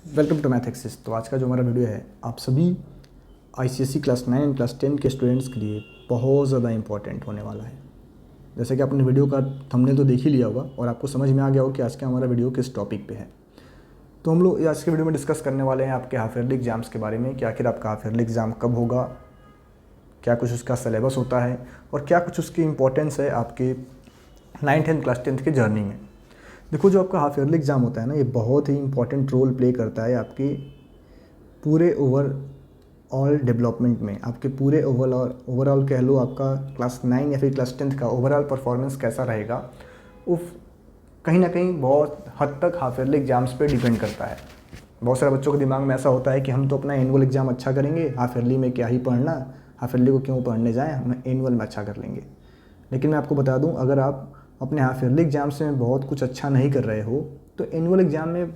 Welcome to math axis. तो आज का जो हमारा वीडियो है आप सभी आईसीएसई क्लास 9 एंड क्लास 10 के स्टूडेंट्स के लिए बहुत ज़्यादा इंपॉर्टेंट होने वाला है। जैसे कि आपने वीडियो का थंबनेल तो देख ही लिया होगा और आपको समझ में आ गया होगा कि आज का हमारा वीडियो किस टॉपिक पे है। तो हम लोग आज के वीडियो में डिस्कस करने वाले हैं आपके हाफ ईयरली एग्जाम्स के बारे में कि आखिर आपका हाफ ईयरली एग्ज़ाम कब होगा, क्या कुछ उसका सिलेबस होता है और क्या कुछ उसकी इंपॉर्टेंस है आपके 9th एंड क्लास 10th के जर्नी में। देखो, जो आपका हाफ ईयरली एग्ज़ाम होता है ना, ये बहुत ही इंपॉर्टेंट रोल प्ले करता है आपके पूरे ओवरऑल डेवलपमेंट में। आपके पूरे ओवरऑल कह लो, आपका क्लास 9 या फिर क्लास 10th का ओवरऑल परफॉर्मेंस कैसा रहेगा, वो कहीं ना कहीं बहुत हद तक हाफ ईयरली एग्जाम्स पे डिपेंड करता है। बहुत सारे बच्चों के दिमाग में ऐसा होता है कि हम तो अपना एनुअल एग्ज़ाम अच्छा करेंगे, हाफ ईयरली में क्या ही पढ़ना, हाफ ईयरली को क्यों पढ़ने जाएँ, हम एनुअल में अच्छा कर लेंगे। लेकिन मैं आपको बता दूं, अगर आप अपने हाफ ईयरली एग्जाम्स में बहुत कुछ अच्छा नहीं कर रहे हो तो एनुअल एग्ज़ाम में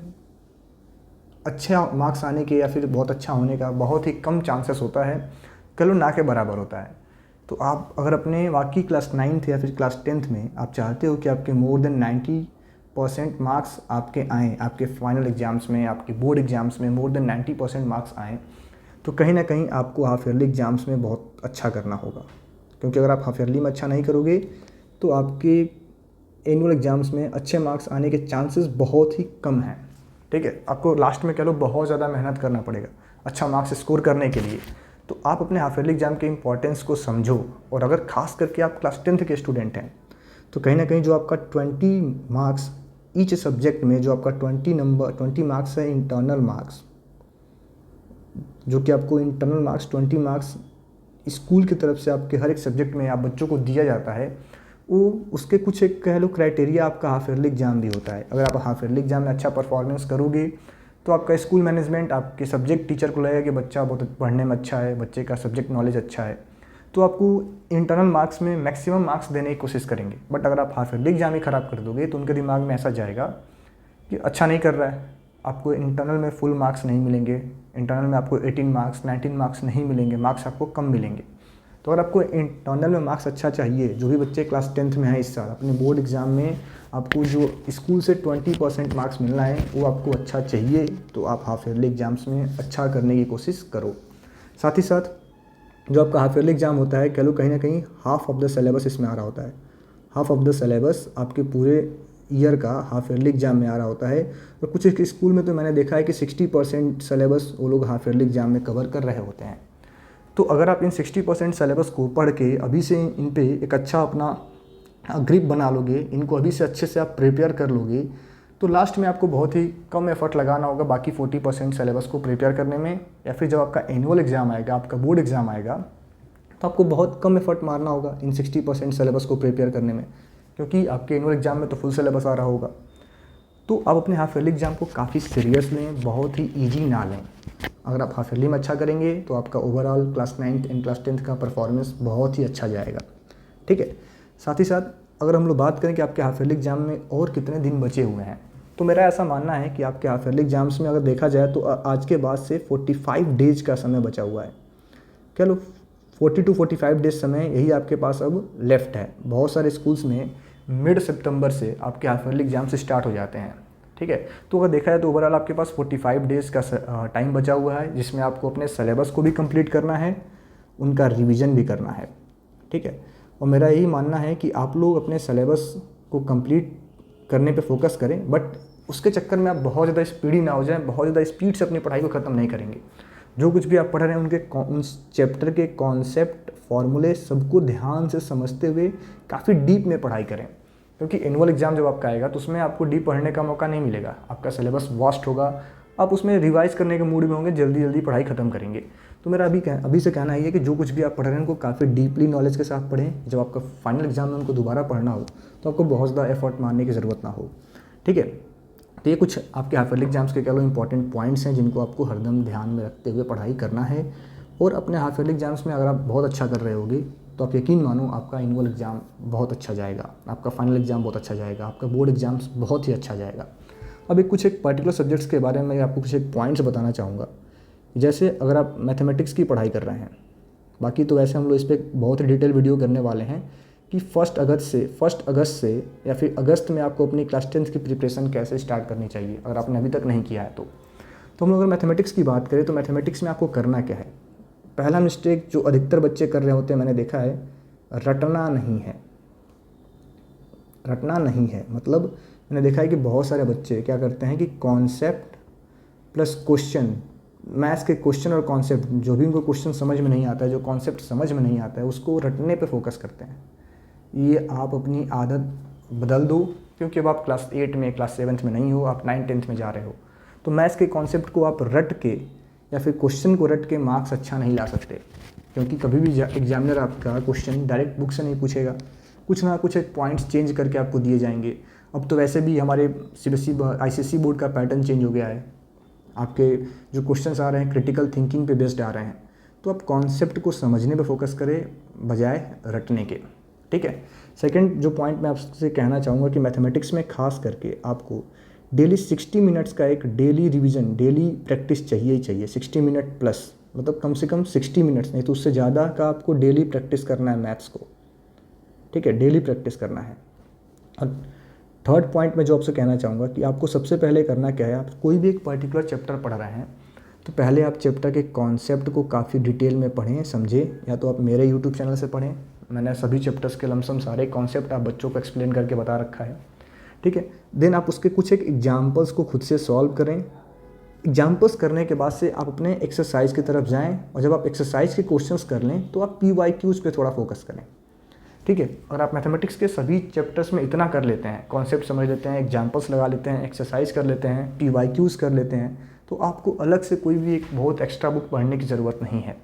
अच्छे मार्क्स आने के या फिर बहुत अच्छा होने का बहुत ही कम चांसेस होता है, कलो ना के बराबर होता है। तो आप अगर अपने वाकई क्लास 9th या फिर क्लास 10th में आप चाहते हो कि आपके मोर देन 90% मार्क्स आपके आएँ, आपके फाइनल एग्ज़ाम्स में, आपके बोर्ड एग्ज़ाम्स में मोर देन 90% मार्क्स आएँ, तो कहीं ना कहीं आपको हाफ ईयरली एग्ज़ाम्स में बहुत अच्छा करना होगा। क्योंकि अगर आप हाफ ईयरली में अच्छा नहीं करोगे तो आपके एनुअल एग्ज़ाम्स में अच्छे मार्क्स आने के चांसेस बहुत ही कम हैं। ठीक है, आपको लास्ट में कह लो बहुत ज़्यादा मेहनत करना पड़ेगा अच्छा मार्क्स स्कोर करने के लिए। तो आप अपने हाफ ईयरली एग्ज़ाम के इंपॉर्टेंस को समझो, और अगर खास करके आप क्लास 10th के स्टूडेंट हैं तो कहीं ना कहीं जो आपका 20 मार्क्स ईच सब्जेक्ट में, जो आपका 20 मार्क्स है इंटरनल मार्क्स, जो कि आपको इंटरनल मार्क्स 20 मार्क्स स्कूल की तरफ से आपके हर एक सब्जेक्ट में आप बच्चों को दिया जाता है, वो उसके कुछ एक कह लो क्राइटेरिया आपका हाफ ईयरली एग्ज़ाम भी होता है। अगर आप हाफ ईयरली एग्ज़ाम में अच्छा परफॉर्मेंस करोगे तो आपका स्कूल मैनेजमेंट आपके सब्जेक्ट टीचर को लगेगा कि बच्चा बहुत पढ़ने में अच्छा है, बच्चे का सब्जेक्ट नॉलेज अच्छा है, तो आपको इंटरनल मार्क्स में मैक्सिमम मार्क्स देने की कोशिश करेंगे। बट अगर आप हाफ ईयरली एग्ज़ाम ही ख़राब कर दोगे तो उनके दिमाग में ऐसा जाएगा कि अच्छा नहीं कर रहा है, आपको इंटरनल में फुल मार्क्स नहीं मिलेंगे, इंटरनल में आपको 18 मार्क्स 19 मार्क्स नहीं मिलेंगे, मार्क्स आपको कम मिलेंगे। तो अगर आपको इंटरनल में मार्क्स अच्छा चाहिए, जो भी बच्चे क्लास 10th में हैं इस साल, अपने बोर्ड एग्ज़ाम में आपको जो स्कूल से 20% मार्क्स मिलना है वो आपको अच्छा चाहिए, तो आप हाफ ईयरली एग्ज़ाम्स में अच्छा करने की कोशिश करो। साथ ही साथ जो आपका हाफ ईयरली एग्ज़ाम होता है, कह लो कहीं ना कहीं हाफ ऑफ द सिलेबस इसमें आ रहा होता है। हाफ ऑफ द सिलेबस आपके पूरे ईयर का हाफ ईयरली एग्ज़ाम में आ रहा होता है। और कुछ स्कूल में तो मैंने देखा है कि 60% सिलेबस वो लोग हाफ ईयरली एग्ज़ाम में कवर कर रहे होते हैं। तो अगर आप इन 60% सिलेबस को पढ़ के अभी से इन पे एक अच्छा अपना ग्रिप बना लोगे, इनको अभी से अच्छे से आप प्रिपेयर कर लोगे, तो लास्ट में आपको बहुत ही कम एफर्ट लगाना होगा बाकी 40% सिलेबस को प्रिपेयर करने में, या फिर जब आपका एनुअल एग्ज़ाम आएगा, आपका बोर्ड एग्ज़ाम आएगा, तो आपको बहुत कम एफर्ट मारना होगा इन 60% सिलेबस को प्रिपेयर करने में, क्योंकि आपके एनुअल एग्ज़ाम में तो फुल सिलेबस आ रहा होगा। तो आप अपने हाफ ईयरली एग्ज़ाम को काफ़ी सीरियस लें, बहुत ही ईजी ना लें। अगर आप हाफ ईयरली में अच्छा करेंगे तो आपका overall class 9th and class 10th का परफॉर्मेंस बहुत ही अच्छा जाएगा। ठीक है, साथ ही साथ अगर हम लोग बात करें कि आपके हाफ ईयरली एग्ज़ाम में और कितने दिन बचे हुए हैं, तो मेरा ऐसा मानना है कि आपके हाफ ईयरली एग्ज़ाम्स में अगर देखा जाए तो आज के बाद से 45 डेज का समय बचा हुआ है। कह लो 40 to 45 डेज समय यही आपके पास अब लेफ्ट है। बहुत सारे स्कूल्स में मिड सितंबर से आपके हाफ ईयरली एग्जाम्स स्टार्ट हो जाते हैं। ठीक है, तो अगर देखा जाए तो ओवरऑल आपके पास 45 डेज़ का टाइम बचा हुआ है, जिसमें आपको अपने सिलेबस को भी कंप्लीट करना है, उनका रिवीजन भी करना है। ठीक है, और मेरा यही मानना है कि आप लोग अपने सिलेबस को कंप्लीट करने पे फोकस करें, बट उसके चक्कर में आप बहुत ज़्यादा स्पीडी ना हो जाएं, बहुत ज़्यादा स्पीड से अपनी पढ़ाई को ख़त्म नहीं करेंगे। जो कुछ भी आप पढ़ रहे हैं उनके उन चैप्टर के कॉन्सेप्ट, फॉर्मूले सबको ध्यान से समझते हुए काफ़ी डीप में पढ़ाई करें, क्योंकि एनुअल एग्ज़ाम जब आपका आएगा तो उसमें आपको डीप पढ़ने का मौका नहीं मिलेगा, आपका सिलेबस वास्ट होगा, आप उसमें रिवाइज करने के मूड में होंगे, जल्दी जल्दी पढ़ाई ख़त्म करेंगे। तो मेरा अभी से कहना है कि जो कुछ भी आप पढ़ रहे हैं उनको काफ़ी डीपली नॉलेज के साथ पढ़ें। जब आपका फाइनल एग्जाम में उनको दोबारा पढ़ना हो तो आपको बहुत ज़्यादा एफर्ट मारने की ज़रूरत ना हो। ठीक है, तो ये कुछ आपके हाफ ईयरली एग्जाम्स के कह लो इंपॉर्टेंट पॉइंट्स हैं जिनको आपको हरदम ध्यान में रखते हुए पढ़ाई करना है। और अपने हाफ ईयरली एग्जाम्स में अगर आप बहुत अच्छा कर रहे होगे तो आप यकीन मानो आपका एनुअल एग्ज़ाम बहुत अच्छा जाएगा, आपका फाइनल एग्ज़ाम बहुत अच्छा जाएगा, आपका बोर्ड एग्जाम्स बहुत ही अच्छा जाएगा। अब एक पर्टिकुलर सब्जेक्ट्स के बारे में आपको कुछ एक पॉइंट्स बताना चाहूँगा। जैसे अगर आप मैथमेटिक्स की पढ़ाई कर रहे हैं, बाकी तो वैसे हम लोग इस पर बहुत ही डिटेल वीडियो करने वाले हैं कि फर्स्ट अगस्त से या फिर अगस्त में आपको अपनी क्लास 10th की प्रिपरेशन कैसे स्टार्ट करनी चाहिए, अगर आपने अभी तक नहीं किया है तो। तो हम लोग अगर मैथमेटिक्स की बात करें तो मैथमेटिक्स में आपको करना क्या है। पहला मिस्टेक जो अधिकतर बच्चे कर रहे होते हैं मैंने देखा है, रटना नहीं है। रटना नहीं है मतलब मैंने देखा है कि बहुत सारे बच्चे क्या करते हैं कि कॉन्सेप्ट प्लस क्वेश्चन, मैथ्स के क्वेश्चन और कॉन्सेप्ट, जो भी उनको क्वेश्चन समझ में नहीं आता है, जो कॉन्सेप्ट समझ में नहीं आता है, उसको रटने पे फोकस करते हैं। ये आप अपनी आदत बदल दो, क्योंकि अब आप क्लास 8 में क्लास 7th में नहीं हो, आप 9th 10th में जा रहे हो। तो मैथ्स के कॉन्सेप्ट को आप रट के या फिर क्वेश्चन को रट के मार्क्स अच्छा नहीं ला सकते, क्योंकि कभी भी एग्जामिनर आपका क्वेश्चन डायरेक्ट बुक से नहीं पूछेगा, कुछ ना कुछ एक पॉइंट्स चेंज करके आपको दिए जाएंगे। अब तो वैसे भी हमारे CBSE ICSE बोर्ड का पैटर्न चेंज हो गया है, आपके जो क्वेश्चंस आ रहे हैं क्रिटिकल थिंकिंग पे बेस्ड आ रहे हैं। तो आप कॉन्सेप्ट को समझने पे फोकस करें बजाय रटने के, ठीक है। सेकंड जो पॉइंट मैं आपसे कहना चाहूँगा कि मैथमेटिक्स में खास करके आपको डेली 60 मिनट्स का एक डेली रिवीजन, डेली प्रैक्टिस चाहिए ही चाहिए। 60 मिनट प्लस मतलब कम से कम 60 मिनट्स, नहीं तो उससे ज़्यादा का आपको डेली प्रैक्टिस करना है मैथ्स को, ठीक है, डेली प्रैक्टिस करना है। और थर्ड पॉइंट में जो आपसे कहना चाहूँगा कि आपको सबसे पहले करना क्या है, आप कोई भी एक पर्टिकुलर चैप्टर पढ़ रहे हैं तो पहले आप चैप्टर के कॉन्सेप्ट को काफ़ी डिटेल में पढ़ें, समझें, या तो आप मेरे यूट्यूब चैनल से पढ़ें, मैंने सभी चैप्टर्स के लमसम सारे कॉन्सेप्ट आप बच्चों को एक्सप्लेन करके बता रखा है, ठीक है। देन आप उसके कुछ एक एग्जाम्पल्स को खुद से सॉल्व करें। एग्जाम्पल्स करने के बाद से आप अपने एक्सरसाइज की तरफ जाएँ, और जब आप एक्सरसाइज के क्वेश्चंस कर लें तो आप PYQs पे थोड़ा फोकस करें, ठीक है। अगर आप मैथमेटिक्स के सभी चैप्टर्स में इतना कर लेते हैं, कॉन्सेप्ट समझ लेते हैं, एग्जाम्पल्स लगा लेते हैं, एक्सरसाइज कर लेते हैं, PYQs कर लेते हैं, तो आपको अलग से कोई भी एक बहुत एक्स्ट्रा बुक पढ़ने की ज़रूरत नहीं है,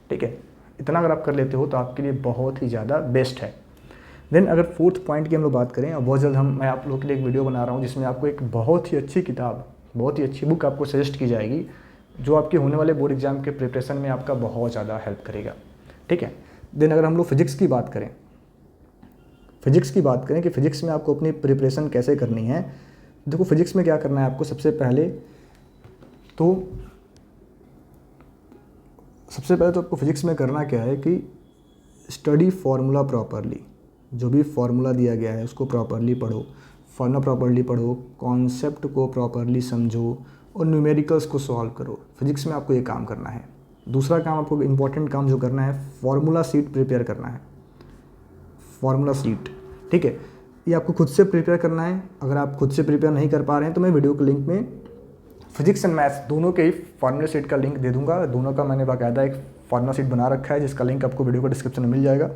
ठीक है। इतना अगर आप कर लेते हो तो आपके लिए बहुत ही ज़्यादा बेस्ट है। देन अगर फोर्थ पॉइंट की हम लोग बात करें, अब बहुत जल्द मैं आप लोगों के लिए एक वीडियो बना रहा हूँ जिसमें आपको एक बहुत ही अच्छी किताब, बहुत ही अच्छी बुक आपको सजेस्ट की जाएगी, जो आपके होने वाले बोर्ड एग्जाम के प्रिपरेशन में आपका बहुत ज़्यादा हेल्प करेगा, ठीक है। देन अगर हम लोग फिजिक्स की बात करें कि फिजिक्स में आपको अपनी प्रिपरेशन कैसे करनी है, देखो फिजिक्स में क्या करना है आपको, सबसे पहले तो आपको फिजिक्स में करना क्या है कि स्टडी फार्मूला प्रॉपरली, जो भी फार्मूला दिया गया है उसको प्रॉपरली पढ़ो, फार्मूला प्रॉपरली पढ़ो, कॉन्सेप्ट को प्रॉपरली समझो और न्यूमेरिकल्स को सॉल्व करो। फिजिक्स में आपको ये काम करना है। दूसरा काम आपको इंपॉर्टेंट काम जो करना है, फार्मूला शीट प्रिपेयर करना है, फार्मूला शीट, ठीक है। ये आपको खुद से प्रिपेयर करना है। अगर आप खुद से प्रिपेयर नहीं कर पा रहे हैं तो मैं वीडियो के लिंक में फिजिक्स एंड मैथ्स दोनों के ही फार्मूला शीट का लिंक दे दूंगा। दोनों का मैंने बाकायदा एक फार्मूला शीट बना रखा है जिसका लिंक आपको वीडियो को डिस्क्रिप्शन में मिल जाएगा।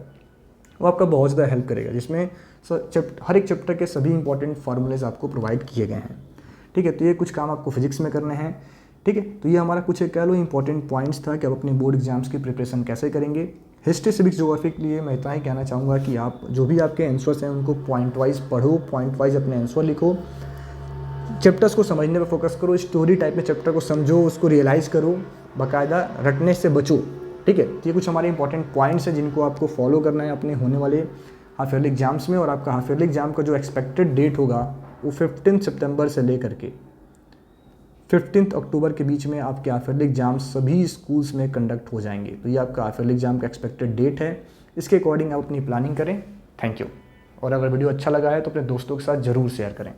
वो आपका बहुत ज़्यादा हेल्प करेगा, जिसमें हर एक चैप्टर के सभी इंपॉर्टेंट फार्मूलेज आपको प्रोवाइड किए गए हैं, ठीक है। तो ये कुछ काम आपको फिजिक्स में करने हैं, ठीक है। तो ये हमारा कुछ एक कह लो इंपॉर्टेंट पॉइंट्स था कि आप अपने बोर्ड एग्जाम्स की प्रिपरेशन कैसे करेंगे। हिस्ट्री सिविक्स ज्योग्राफी के लिए मैं इतना ही कहना चाहूँगा कि आप जो भी आपके आंसर्स हैं उनको पॉइंट वाइज पढ़ो, पॉइंट वाइज अपने आंसर लिखो, चैप्टर्स को समझने पर फोकस करो, स्टोरी टाइप में चैप्टर को समझो, उसको रियलाइज़ करो, बाकायदा रटने से बचो, ठीक है। तो ये कुछ हमारे इंपॉर्टेंट पॉइंट्स हैं जिनको आपको फॉलो करना है अपने होने वाले हाफ ईयरली एग्जाम्स में। और आपका हाफ ईयरली एग्जाम का जो एक्सपेक्टेड डेट होगा वो 15 सितंबर से लेकर के 15 अक्टूबर के बीच में आपके हाफ ईयरली एग्जाम सभी स्कूल्स में कंडक्ट हो जाएंगे। तो ये आपका हाफ ईयरली एग्जाम का एक्सपेक्टेड डेट है, इसके अकॉर्डिंग आप अपनी प्लानिंग करें। Thank you. और अगर वीडियो अच्छा लगा है तो अपने दोस्तों के साथ ज़रूर शेयर करें।